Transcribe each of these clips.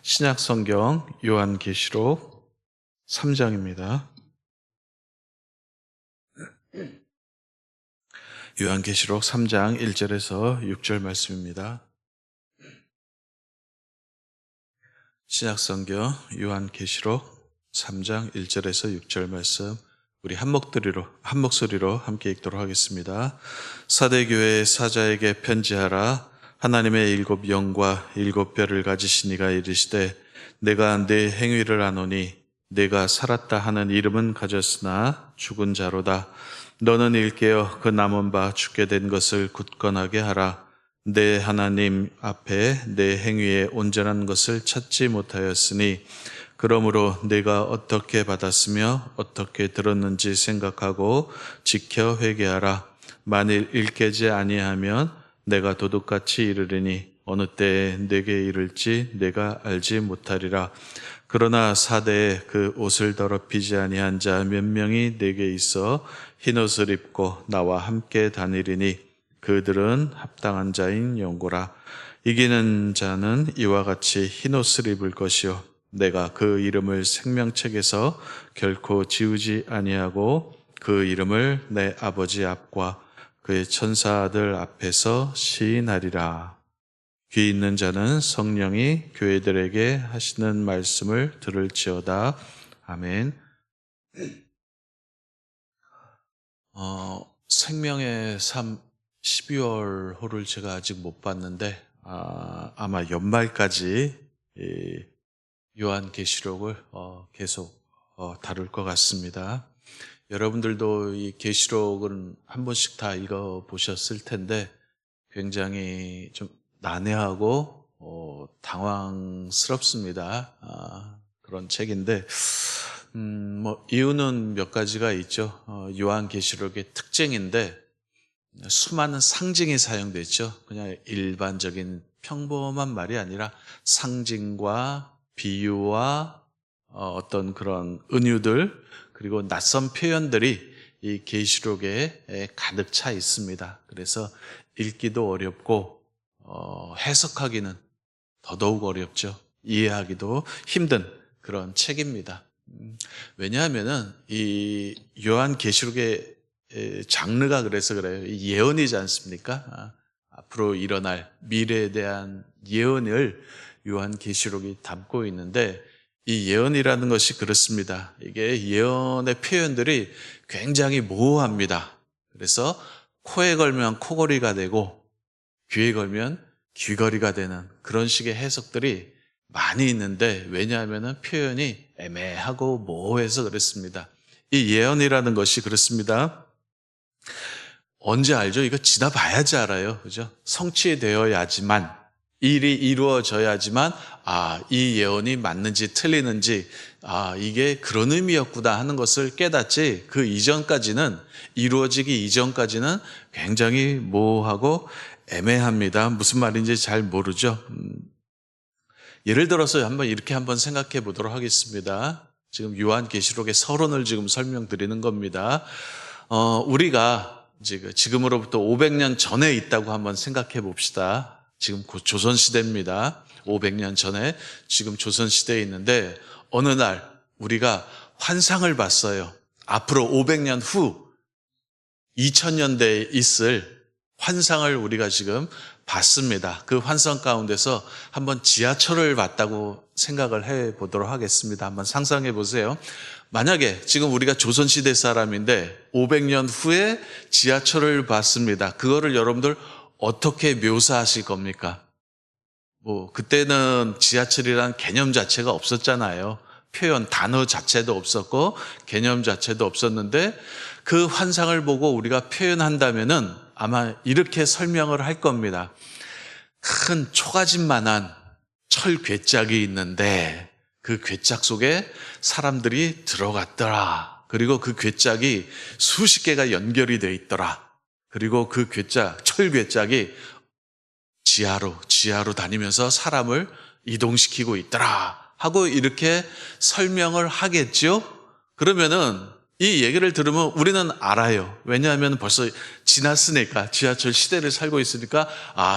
신약 성경 요한계시록 3장입니다. 요한계시록 3장 1절에서 6절 말씀입니다. 신약 성경 요한계시록 3장 1절에서 6절 말씀 우리 한 목소리로 함께 읽도록 하겠습니다. 사대교회의 사자에게 편지하라. 하나님의 7 영과 7 뼈를 가지신 이가 이르시되 내가 내 행위를 아노니 내가 살았다 하는 이름은 가졌으나 죽은 자로다. 너는 일깨어 그 남은 바 죽게 된 것을 굳건하게 하라. 내 하나님 앞에 내 행위에 온전한 것을 찾지 못하였으니 그러므로 내가 어떻게 받았으며 어떻게 들었는지 생각하고 지켜 회개하라. 만일 일깨지 아니하면 내가 도둑같이 이르리니 어느 때에 내게 이를지 내가 알지 못하리라. 그러나 사대에 그 옷을 더럽히지 아니한 자 몇 명이 내게 있어 흰옷을 입고 나와 함께 다니리니 그들은 합당한 자인 영고라. 이기는 자는 이와 같이 흰옷을 입을 것이요 내가 그 이름을 생명책에서 결코 지우지 아니하고 그 이름을 내 아버지 앞과 그의 천사들 앞에서 시인하리라. 귀 있는 자는 성령이 교회들에게 하시는 말씀을 들을지어다. 아멘. 생명의 삶 12월 호를 제가 아직 못 봤는데 아마 연말까지 이 요한계시록을 계속 다룰 것 같습니다. 여러분들도 이 계시록은 한 번씩 다 읽어보셨을 텐데 굉장히 좀 난해하고 당황스럽습니다. 그런 책인데 이유는 몇 가지가 있죠. 요한계시록의 특징인데 수많은 상징이 사용됐죠. 그냥 일반적인 평범한 말이 아니라 상징과 비유와 어떤 그런 은유들 그리고 낯선 표현들이 이 계시록에 가득 차 있습니다. 그래서 읽기도 어렵고 해석하기는 더더욱 어렵죠. 이해하기도 힘든 그런 책입니다. 왜냐하면은 이 요한계시록의 장르가 그래서 그래요. 예언이지 않습니까? 앞으로 일어날 미래에 대한 예언을 요한계시록이 담고 있는데 이 예언이라는 것이 그렇습니다. 이게 예언의 표현들이 굉장히 모호합니다. 그래서 코에 걸면 코걸이가 되고 귀에 걸면 귀걸이가 되는 그런 식의 해석들이 많이 있는데 왜냐하면 표현이 애매하고 모호해서 그렇습니다. 이 예언이라는 것이 그렇습니다. 언제 알죠? 이거 지나봐야지 알아요. 그죠? 성취되어야지만 일이 이루어져야지만 이 예언이 맞는지 틀리는지 이게 그런 의미였구나 하는 것을 깨닫지 그 이전까지는 이루어지기 이전까지는 굉장히 모호하고 애매합니다. 무슨 말인지 잘 모르죠. 예를 들어서 이렇게 한번 생각해 보도록 하겠습니다. 지금 요한계시록의 서론을 지금 설명드리는 겁니다. 우리가 지금으로부터 500년 전에 있다고 한번 생각해 봅시다. 지금 곧 조선시대입니다. 500년 전에 지금 조선시대에 있는데 어느 날 우리가 환상을 봤어요. 앞으로 500년 후 2000년대에 있을 환상을 우리가 지금 봤습니다. 그 환상 가운데서 한번 지하철을 봤다고 생각을 해보도록 하겠습니다. 한번 상상해 보세요. 만약에 지금 우리가 조선시대 사람인데 500년 후에 지하철을 봤습니다. 그거를 여러분들 어떻게 묘사하실 겁니까? 그때는 지하철이란 개념 자체가 없었잖아요. 표현, 단어 자체도 없었고 개념 자체도 없었는데 그 환상을 보고 우리가 표현한다면은 아마 이렇게 설명을 할 겁니다. 큰 초가집만한 철 괴짝이 있는데 그 괴짝 속에 사람들이 들어갔더라. 그리고 그 괴짝이 수십 개가 연결이 돼 있더라. 그리고 그 괴짝, 철 괴짝이 지하로 다니면서 사람을 이동시키고 있더라. 하고 이렇게 설명을 하겠죠? 그러면은 이 얘기를 들으면 우리는 알아요. 왜냐하면 벌써 지났으니까 지하철 시대를 살고 있으니까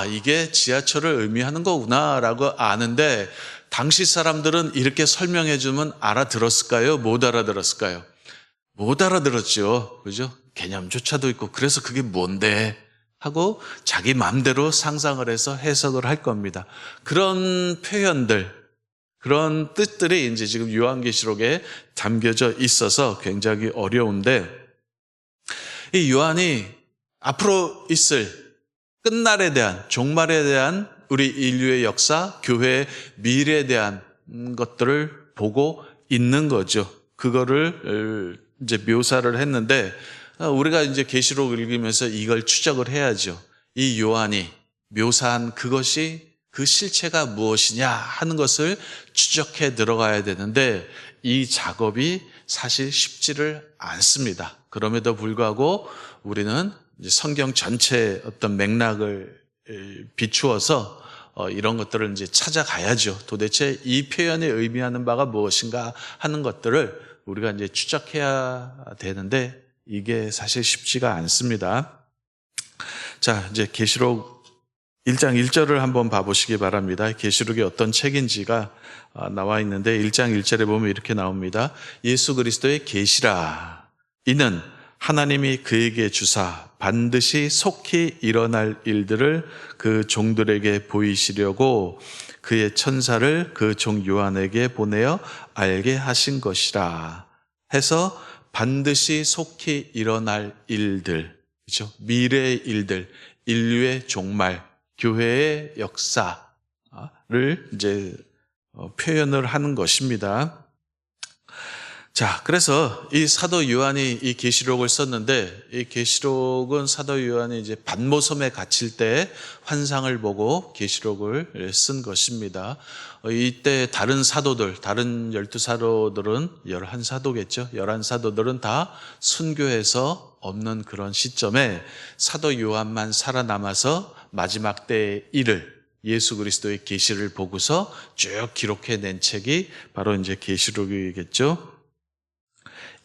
이게 지하철을 의미하는 거구나라고 아는데 당시 사람들은 이렇게 설명해 주면 알아들었을까요? 못 알아들었을까요? 못 알아들었죠. 그죠? 개념조차도 있고, 그래서 그게 뭔데? 하고 자기 마음대로 상상을 해서 해석을 할 겁니다. 그런 표현들, 그런 뜻들이 이제 지금 요한계시록에 담겨져 있어서 굉장히 어려운데, 이 요한이 앞으로 있을 끝날에 대한, 종말에 대한 우리 인류의 역사, 교회의 미래에 대한 것들을 보고 있는 거죠. 그거를 이제 묘사를 했는데, 우리가 이제 계시록 읽으면서 이걸 추적을 해야죠. 이 요한이 묘사한 그것이, 그 실체가 무엇이냐 하는 것을 추적해 들어가야 되는데, 이 작업이 사실 쉽지를 않습니다. 그럼에도 불구하고 우리는 이제 성경 전체의 어떤 맥락을 비추어서 이런 것들을 이제 찾아가야죠. 도대체 이 표현이 의미하는 바가 무엇인가 하는 것들을 우리가 이제 추적해야 되는데, 이게 사실 쉽지가 않습니다. 자, 이제 계시록 1장 1절을 한번 봐보시기 바랍니다. 계시록이 어떤 책인지가 나와 있는데 1장 1절에 보면 이렇게 나옵니다. 예수 그리스도의 계시라. 이는 하나님이 그에게 주사 반드시 속히 일어날 일들을 그 종들에게 보이시려고 그의 천사를 그 종 요한에게 보내어 알게 하신 것이라. 해서 반드시 속히 일어날 일들, 그렇죠? 미래의 일들, 인류의 종말, 교회의 역사를 이제 표현을 하는 것입니다. 자, 그래서 이 사도 요한이 이 계시록을 썼는데, 이 계시록은 사도 요한이 이제 반모섬에 갇힐 때 환상을 보고 계시록을 쓴 것입니다. 이때 다른 사도들, 다른 12사도들은 11사도겠죠. 11사도들은 다 순교해서 없는 그런 시점에 사도 요한만 살아남아서 마지막 때의 일을, 예수 그리스도의 계시를 보고서 쭉 기록해낸 책이 바로 이제 계시록이겠죠.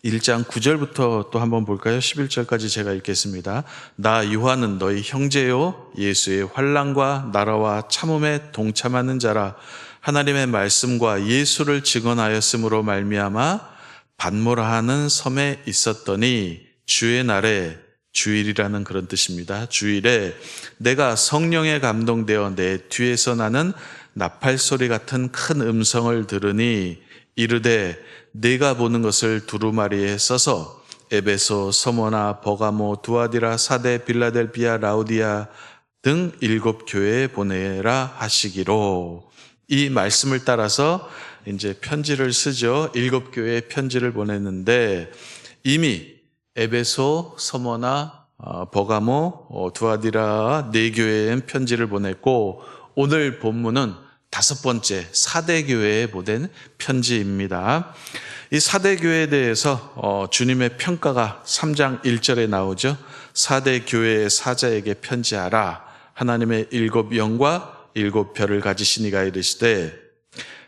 1장 9절부터 또 한번 볼까요? 11절까지 제가 읽겠습니다. 나 요한은 너희 형제요 예수의 환난과 나라와 참음에 동참하는 자라. 하나님의 말씀과 예수를 증언하였으므로 말미암아 반모라 하는 섬에 있었더니 주의 날에, 주일이라는 그런 뜻입니다. 주일에 내가 성령에 감동되어 내 뒤에서 나는 나팔 소리 같은 큰 음성을 들으니 이르되 내가 보는 것을 두루마리에 써서 에베소, 서머나, 버가모, 두아디라, 사데, 빌라델비아, 라우디아 등 7 교회에 보내라 하시기로. 이 말씀을 따라서 이제 편지를 쓰죠. 7 교회에 편지를 보냈는데 이미 에베소, 서머나, 버가모, 두아디라 4교회에 편지를 보냈고, 오늘 본문은 5번째 사대교회에 보낸 편지입니다. 이 사대교회에 대해서 주님의 평가가 3장 1절에 나오죠. 사대교회의 사자에게 편지하라. 하나님의 7 영과 7 별을 가지신 이가 이르시되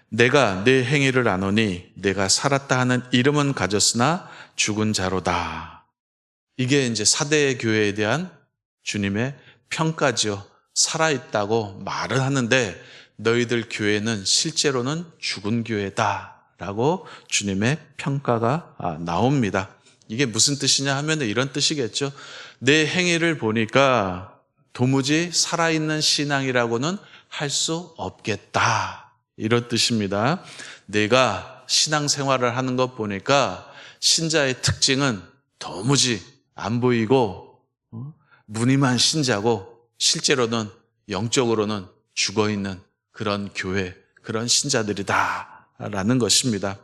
내가 내 행위를 아노니 내가 살았다 하는 이름은 가졌으나 죽은 자로다. 이게 이제 사대교회에 대한 주님의 평가죠. 살아있다고 말은 하는데 너희들 교회는 실제로는 죽은 교회다라고 주님의 평가가 나옵니다. 이게 무슨 뜻이냐 하면 이런 뜻이겠죠. 내 행위를 보니까 도무지 살아있는 신앙이라고는 할 수 없겠다. 이런 뜻입니다. 내가 신앙생활을 하는 것 보니까 신자의 특징은 도무지 안 보이고 무늬만 신자고 실제로는 영적으로는 죽어있는 그런 교회, 그런 신자들이다라는 것입니다.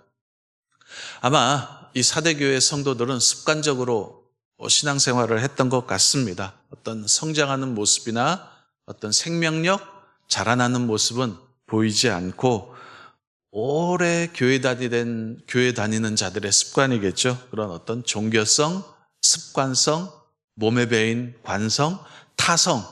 아마 이 사대교회 성도들은 습관적으로 신앙생활을 했던 것 같습니다. 어떤 성장하는 모습이나 어떤 생명력, 자라나는 모습은 보이지 않고 오래 교회 다니는 자들의 습관이겠죠. 그런 어떤 종교성, 습관성, 몸에 배인 관성, 타성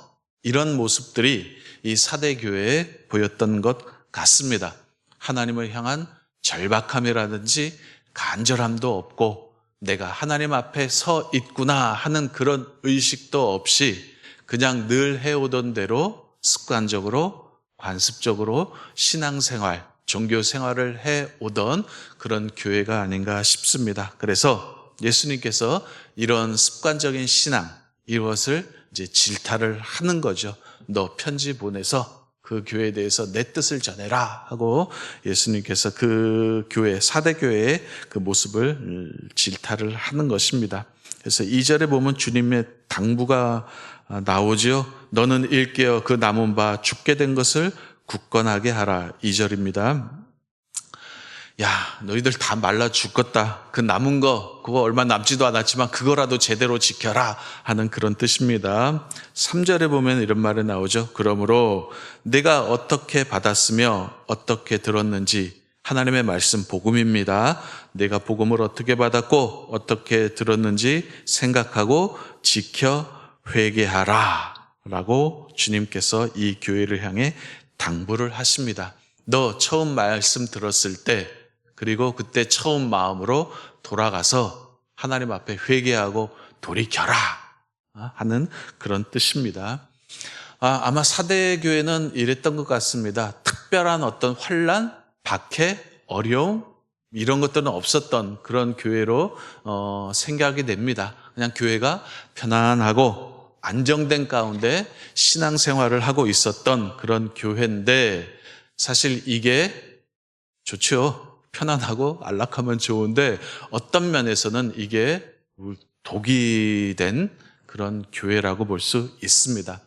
이런 모습들이 이 사대교회에 보였던 것 같습니다. 하나님을 향한 절박함이라든지 간절함도 없고 내가 하나님 앞에 서 있구나 하는 그런 의식도 없이 그냥 늘 해오던 대로 습관적으로 관습적으로 신앙생활, 종교 생활을 해오던 그런 교회가 아닌가 싶습니다. 그래서 예수님께서 이런 습관적인 신앙, 이것을 이제 질타를 하는 거죠. 너 편지 보내서 그 교회에 대해서 내 뜻을 전해라 하고 예수님께서 그 교회, 사대 교회의 그 모습을 질타를 하는 것입니다. 그래서 2절에 보면 주님의 당부가 나오죠. 너는 일깨어 그 남은 바 죽게 된 것을 굳건하게 하라. 2절입니다. 야, 너희들 다 말라 죽겠다. 그 남은 거, 그거 얼마 남지도 않았지만 그거라도 제대로 지켜라 하는 그런 뜻입니다. 3절에 보면 이런 말이 나오죠. 그러므로 내가 어떻게 받았으며 어떻게 들었는지, 하나님의 말씀 복음입니다. 내가 복음을 어떻게 받았고 어떻게 들었는지 생각하고 지켜 회개하라 라고 주님께서 이 교회를 향해 당부를 하십니다. 너 처음 말씀 들었을 때, 그리고 그때 처음 마음으로 돌아가서 하나님 앞에 회개하고 돌이켜라 하는 그런 뜻입니다. 아마 사대교회는 이랬던 것 같습니다. 특별한 어떤 환난, 박해, 어려움 이런 것들은 없었던 그런 교회로 생각이 됩니다. 그냥 교회가 편안하고 안정된 가운데 신앙생활을 하고 있었던 그런 교회인데, 사실 이게 좋죠. 편안하고 안락하면 좋은데 어떤 면에서는 이게 독이 된 그런 교회라고 볼 수 있습니다.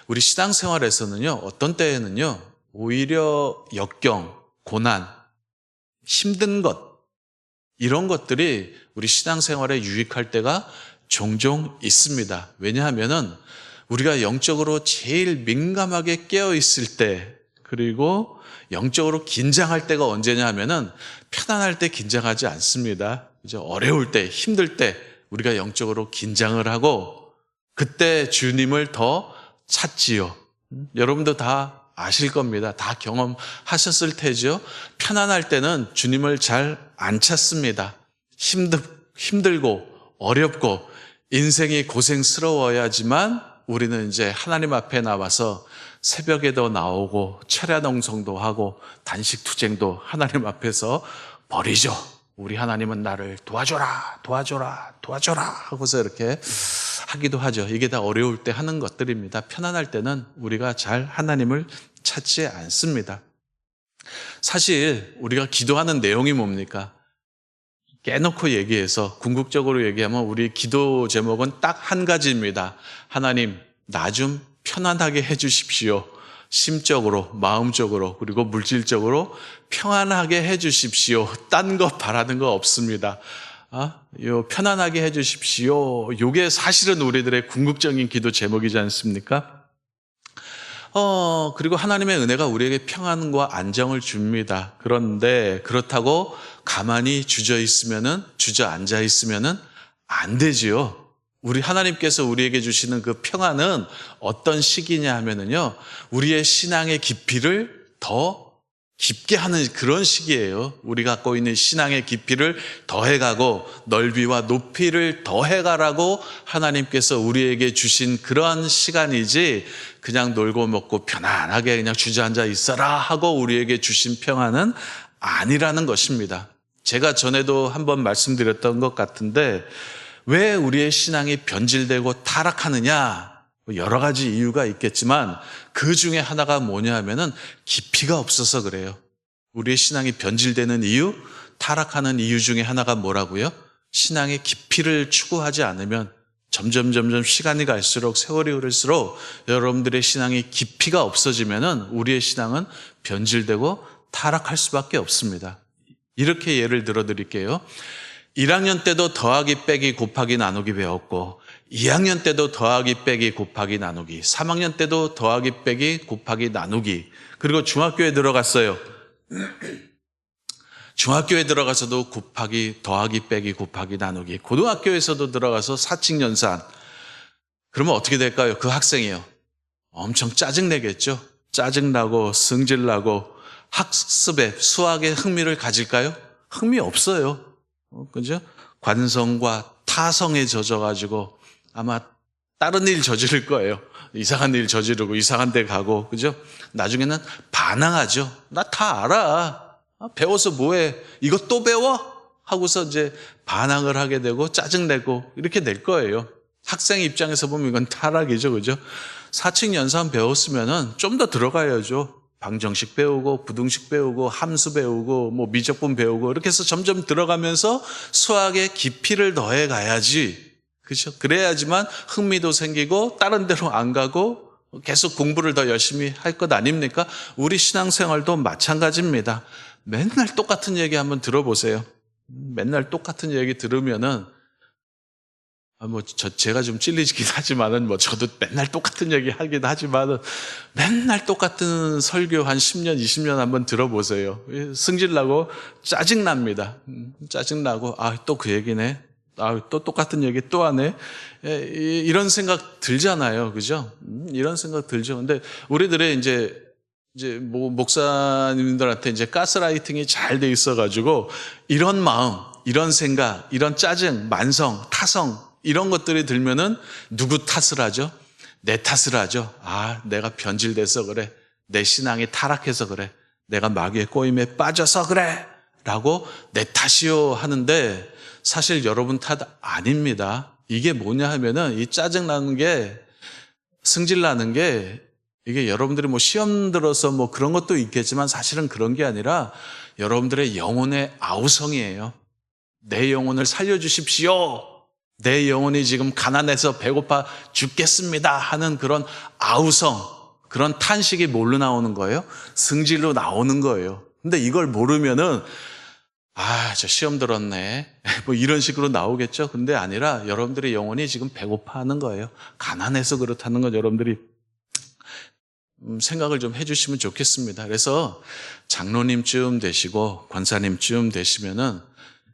우리 신앙생활에서는요, 어떤 때에는요, 오히려 역경, 고난, 힘든 것, 이런 것들이 우리 신앙생활에 유익할 때가 종종 있습니다. 왜냐하면은 우리가 영적으로 제일 민감하게 깨어 있을 때, 그리고 영적으로 긴장할 때가 언제냐 하면은 편안할 때 긴장하지 않습니다. 어려울 때, 힘들 때 우리가 영적으로 긴장을 하고 그때 주님을 더 찾지요. 여러분도 다 아실 겁니다. 다 경험하셨을 테죠. 편안할 때는 주님을 잘 안 찾습니다. 힘들고 어렵고 인생이 고생스러워야지만 우리는 이제 하나님 앞에 나와서 새벽에도 나오고 철야농성도 하고 단식투쟁도 하나님 앞에서 벌이죠. 우리 하나님은 나를 도와줘라 하고서 이렇게 하기도 하죠. 이게 다 어려울 때 하는 것들입니다. 편안할 때는 우리가 잘 하나님을 찾지 않습니다. 사실 우리가 기도하는 내용이 뭡니까? 깨놓고 얘기해서 궁극적으로 얘기하면 우리 기도 제목은 딱 한 가지입니다. 하나님, 나 좀 편안하게 해주십시오. 심적으로, 마음적으로, 그리고 물질적으로 평안하게 해주십시오. 딴 거 바라는 거 없습니다. 편안하게 해주십시오. 이게 사실은 우리들의 궁극적인 기도 제목이지 않습니까? 그리고 하나님의 은혜가 우리에게 평안과 안정을 줍니다. 그런데 그렇다고 가만히 주저앉아 있으면은 안 되지요. 우리 하나님께서 우리에게 주시는 그 평안은 어떤 시기냐 하면은요, 우리의 신앙의 깊이를 더 깊게 하는 그런 시기예요. 우리 갖고 있는 신앙의 깊이를 더해가고 넓이와 높이를 더해가라고 하나님께서 우리에게 주신 그러한 시간이지, 그냥 놀고 먹고 편안하게 그냥 주저앉아 있어라 하고 우리에게 주신 평안은 아니라는 것입니다. 제가 전에도 한번 말씀드렸던 것 같은데, 왜 우리의 신앙이 변질되고 타락하느냐? 여러 가지 이유가 있겠지만 그 중에 하나가 뭐냐 하면은 깊이가 없어서 그래요. 우리의 신앙이 변질되는 이유, 타락하는 이유 중에 하나가 뭐라고요? 신앙의 깊이를 추구하지 않으면 점점 시간이 갈수록, 세월이 흐를수록 여러분들의 신앙의 깊이가 없어지면은 우리의 신앙은 변질되고 타락할 수밖에 없습니다. 이렇게 예를 들어 드릴게요. 1학년 때도 더하기 빼기 곱하기 나누기 배웠고, 2학년 때도 더하기 빼기 곱하기 나누기, 3학년 때도 더하기 빼기 곱하기 나누기, 그리고 중학교에 들어갔어요. 중학교에 들어가서도 더하기 빼기 곱하기 나누기, 고등학교에서도 들어가서 사칙연산. 그러면 어떻게 될까요? 그 학생이요, 엄청 짜증내겠죠. 짜증나고 성질나고 학습에, 수학에 흥미를 가질까요? 흥미 없어요. 그죠? 관성과 타성에 젖어가지고 아마 다른 일 저지를 거예요. 이상한 일 저지르고 이상한 데 가고, 그죠? 나중에는 반항하죠. 나 다 알아. 배워서 뭐해? 이거 또 배워? 하고서 이제 반항을 하게 되고 짜증내고 이렇게 될 거예요. 학생 입장에서 보면 이건 타락이죠. 그죠? 사칙 연산 배웠으면은 좀 더 들어가야죠. 방정식 배우고 부등식 배우고 함수 배우고 뭐 미적분 배우고 이렇게 해서 점점 들어가면서 수학의 깊이를 더해 가야지. 그렇죠? 그래야지만 흥미도 생기고 다른 데로 안 가고 계속 공부를 더 열심히 할 것 아닙니까? 우리 신앙생활도 마찬가지입니다. 맨날 똑같은 얘기 한번 들어보세요. 맨날 똑같은 얘기 들으면은 제가 좀 찔리긴 하지만은 저도 맨날 똑같은 얘기 하긴 하지만은 맨날 똑같은 설교 한 10년, 20년 한번 들어보세요. 승질나고 짜증납니다. 짜증나고, 또 그 얘기네. 또 똑같은 얘기 또 하네. 이런 생각 들잖아요. 그죠? 이런 생각 들죠. 근데 우리들의 이제 목사님들한테 이제 가스라이팅이 잘 돼 있어가지고 이런 마음, 이런 생각, 이런 짜증, 만성, 타성, 이런 것들이 들면은 누구 탓을 하죠? 내 탓을 하죠. 내가 변질돼서 그래. 내 신앙이 타락해서 그래. 내가 마귀의 꼬임에 빠져서 그래. 라고 내 탓이요 하는데 사실 여러분 탓 아닙니다. 이게 뭐냐 하면은 이 짜증나는 게, 승질나는 게 이게 여러분들이 시험 들어서 그런 것도 있겠지만 사실은 그런 게 아니라 여러분들의 영혼의 아우성이에요. 내 영혼을 살려주십시오. 내 영혼이 지금 가난해서 배고파 죽겠습니다 하는 그런 아우성, 그런 탄식이 뭘로 나오는 거예요? 승질로 나오는 거예요. 근데 이걸 모르면은 저 시험 들었네 이런 식으로 나오겠죠. 근데 아니라 여러분들의 영혼이 지금 배고파하는 거예요. 가난해서 그렇다는 건 여러분들이 생각을 좀 해주시면 좋겠습니다. 그래서 장로님쯤 되시고 권사님쯤 되시면은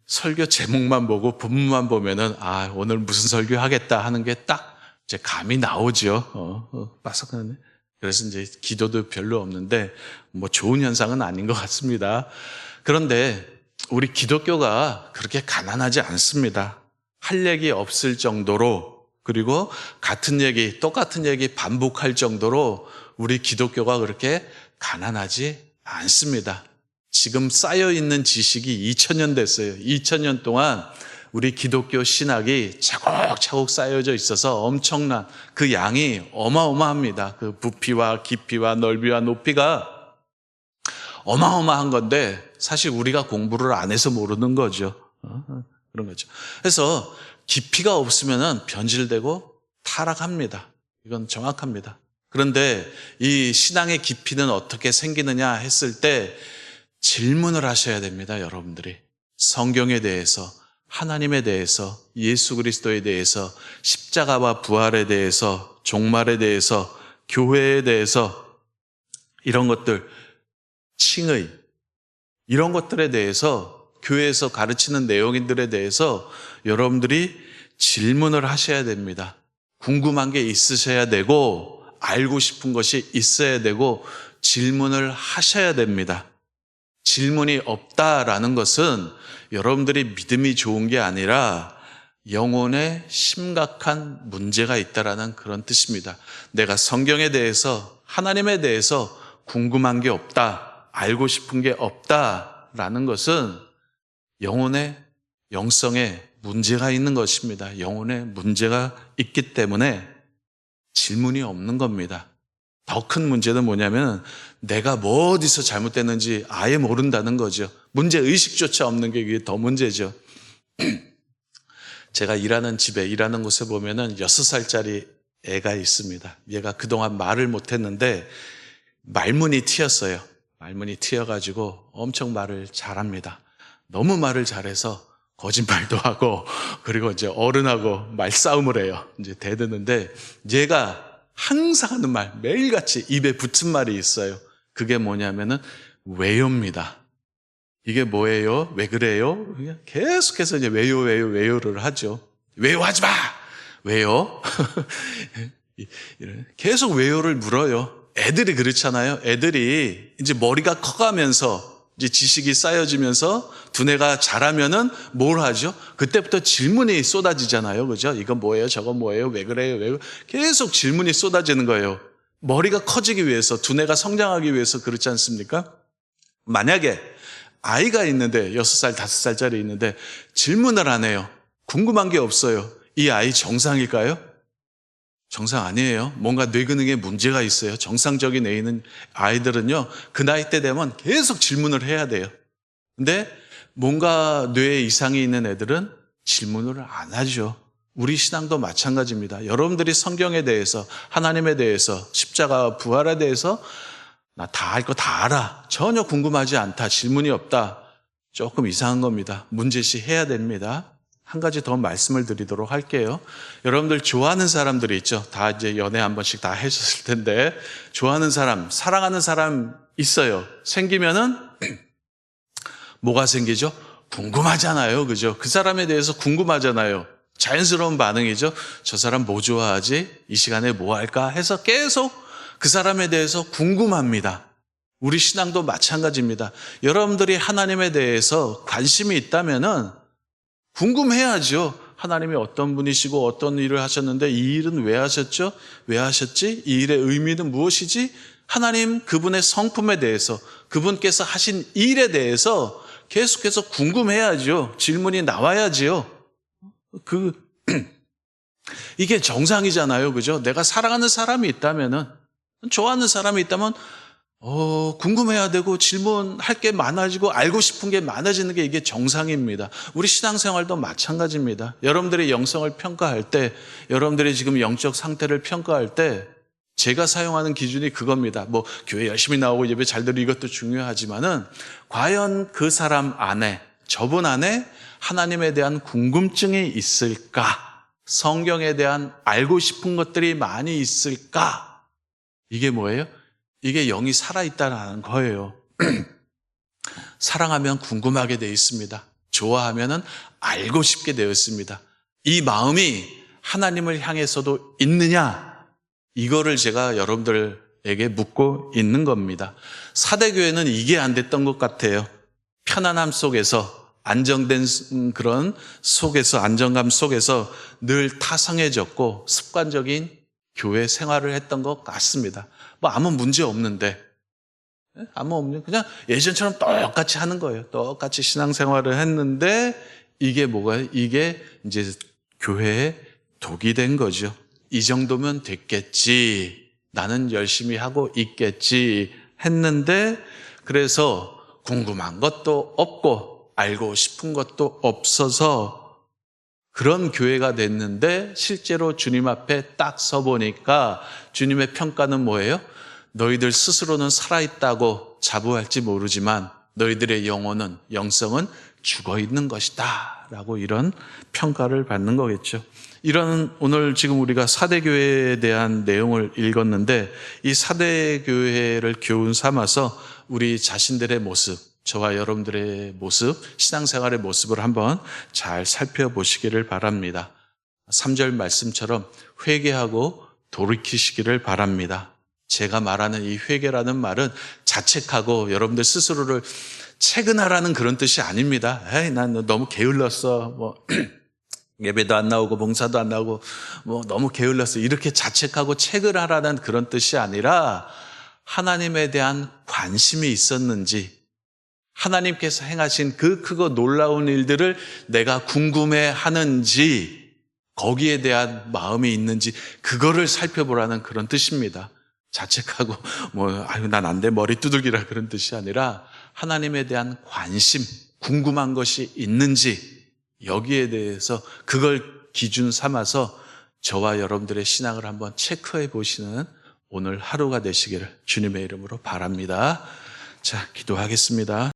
설교 제목만 보고 본문만 보면은 오늘 무슨 설교 하겠다 하는 게 딱 이제 감이 나오죠. 빠삭하네. 그래서 이제 기도도 별로 없는데 좋은 현상은 아닌 것 같습니다. 그런데 우리 기독교가 그렇게 가난하지 않습니다. 할 얘기 없을 정도로, 그리고 같은 얘기, 똑같은 얘기 반복할 정도로 우리 기독교가 그렇게 가난하지 않습니다. 지금 쌓여있는 지식이 2000년 됐어요. 2000년 동안 우리 기독교 신학이 차곡차곡 쌓여져 있어서 엄청난 그 양이 어마어마합니다. 그 부피와 깊이와 넓이와 높이가 어마어마한 건데 사실 우리가 공부를 안 해서 모르는 거죠. 그런 거죠. 그래서 깊이가 없으면 변질되고 타락합니다. 이건 정확합니다. 그런데 이 신앙의 깊이는 어떻게 생기느냐 했을 때 질문을 하셔야 됩니다. 여러분들이 성경에 대해서, 하나님에 대해서, 예수 그리스도에 대해서, 십자가와 부활에 대해서, 종말에 대해서, 교회에 대해서, 이런 것들, 칭의, 이런 것들에 대해서, 교회에서 가르치는 내용들에 대해서 여러분들이 질문을 하셔야 됩니다. 궁금한 게 있으셔야 되고 알고 싶은 것이 있어야 되고 질문을 하셔야 됩니다. 질문이 없다라는 것은 여러분들이 믿음이 좋은 게 아니라 영혼에 심각한 문제가 있다라는 그런 뜻입니다. 내가 성경에 대해서, 하나님에 대해서 궁금한 게 없다, 알고 싶은 게 없다라는 것은 영혼의, 영성에 문제가 있는 것입니다. 영혼에 문제가 있기 때문에 질문이 없는 겁니다. 더 큰 문제는 뭐냐면 내가 뭐 어디서 잘못됐는지 아예 모른다는 거죠. 문제의식조차 없는 게 그게 더 문제죠. 제가 일하는 집에, 일하는 곳에 보면은 6살짜리 애가 있습니다. 얘가 그동안 말을 못했는데 말문이 트였어요. 말문이 트여가지고 엄청 말을 잘합니다. 너무 말을 잘해서 거짓말도 하고, 그리고 이제 어른하고 말싸움을 해요. 이제 대드는데, 얘가 항상 하는 말, 매일같이 입에 붙은 말이 있어요. 그게 뭐냐면은, 왜요입니다. 이게 뭐예요? 왜 그래요? 계속해서 이제 왜요를 하죠. 왜요 하지 마! 왜요? 계속 왜요를 물어요. 애들이 그렇잖아요. 애들이 이제 머리가 커가면서, 이제 지식이 쌓여지면서 두뇌가 자라면은 뭘 하죠? 그때부터 질문이 쏟아지잖아요. 그죠? 이건 뭐예요? 저건 뭐예요? 왜 그래요? 왜 계속 질문이 쏟아지는 거예요. 머리가 커지기 위해서, 두뇌가 성장하기 위해서 그렇지 않습니까? 만약에 아이가 있는데 6살, 5살짜리 있는데 질문을 안 해요. 궁금한 게 없어요. 이 아이 정상일까요? 정상 아니에요. 뭔가 뇌기능에 문제가 있어요. 정상적인 애는 아이들은요, 그 나이 때 되면 계속 질문을 해야 돼요. 근데 뭔가 뇌에 이상이 있는 애들은 질문을 안 하죠. 우리 신앙도 마찬가지입니다. 여러분들이 성경에 대해서, 하나님에 대해서, 십자가 부활에 대해서 나 다 알 거 다 알아. 전혀 궁금하지 않다. 질문이 없다. 조금 이상한 겁니다. 문제시 해야 됩니다. 한 가지 더 말씀을 드리도록 할게요. 여러분들 좋아하는 사람들이 있죠. 다 이제 연애 한 번씩 다 하셨을 텐데, 좋아하는 사람, 사랑하는 사람 있어요. 생기면은 뭐가 생기죠? 궁금하잖아요. 그죠? 그 사람에 대해서 궁금하잖아요. 자연스러운 반응이죠. 저 사람 뭐 좋아하지? 이 시간에 뭐 할까? 해서 계속 그 사람에 대해서 궁금합니다. 우리 신앙도 마찬가지입니다. 여러분들이 하나님에 대해서 관심이 있다면은 궁금해야죠. 하나님이 어떤 분이시고 어떤 일을 하셨는데 이 일은 왜 하셨죠? 왜 하셨지? 이 일의 의미는 무엇이지? 하나님 그분의 성품에 대해서, 그분께서 하신 일에 대해서 계속해서 궁금해야죠. 질문이 나와야지요. 이게 정상이잖아요. 그죠? 내가 사랑하는 사람이 있다면은, 좋아하는 사람이 있다면 궁금해야 되고 질문할 게 많아지고 알고 싶은 게 많아지는 게 이게 정상입니다. 우리 신앙생활도 마찬가지입니다. 여러분들의 영성을 평가할 때, 여러분들의 지금 영적 상태를 평가할 때 제가 사용하는 기준이 그겁니다. 뭐 교회 열심히 나오고 예배 잘 드리고 이것도 중요하지만은 과연 그 사람 안에, 저분 안에 하나님에 대한 궁금증이 있을까? 성경에 대한 알고 싶은 것들이 많이 있을까? 이게 뭐예요? 이게 영이 살아있다는 거예요. 사랑하면 궁금하게 되어 있습니다. 좋아하면 알고 싶게 되어 있습니다. 이 마음이 하나님을 향해서도 있느냐? 이거를 제가 여러분들에게 묻고 있는 겁니다. 사대교회는 이게 안 됐던 것 같아요. 편안함 속에서, 안정된 그런 속에서, 안정감 속에서 늘 타성해졌고 습관적인 교회 생활을 했던 것 같습니다. 뭐 아무 문제 없는데, 그냥 예전처럼 똑같이 하는 거예요. 똑같이 신앙생활을 했는데 이게 뭐가요? 이게 이제 교회에 독이 된 거죠. 이 정도면 됐겠지. 나는 열심히 하고 있겠지 했는데, 그래서 궁금한 것도 없고 알고 싶은 것도 없어서 그런 교회가 됐는데, 실제로 주님 앞에 딱 서보니까 주님의 평가는 뭐예요? 너희들 스스로는 살아있다고 자부할지 모르지만 너희들의 영성은 죽어있는 것이다 라고 이런 평가를 받는 거겠죠. 이런, 오늘 지금 우리가 사대교회에 대한 내용을 읽었는데, 이 사대교회를 교훈 삼아서 우리 자신들의 모습, 저와 여러분들의 모습, 신앙생활의 모습을 한번 잘 살펴보시기를 바랍니다. 3절 말씀처럼 회개하고 돌이키시기를 바랍니다. 제가 말하는 이 회개라는 말은 자책하고 여러분들 스스로를 채근하라는 그런 뜻이 아닙니다. 에이, 난 너무 게을렀어. 예배도 안 나오고 봉사도 안 나오고 너무 게을렀어. 이렇게 자책하고 채근하라는 그런 뜻이 아니라, 하나님에 대한 관심이 있었는지, 하나님께서 행하신 그 크고 놀라운 일들을 내가 궁금해 하는지, 거기에 대한 마음이 있는지, 그거를 살펴보라는 그런 뜻입니다. 자책하고 난 안 돼, 머리 두들기라 그런 뜻이 아니라, 하나님에 대한 관심, 궁금한 것이 있는지, 여기에 대해서 그걸 기준 삼아서 저와 여러분들의 신앙을 한번 체크해 보시는 오늘 하루가 되시기를 주님의 이름으로 바랍니다. 자, 기도하겠습니다.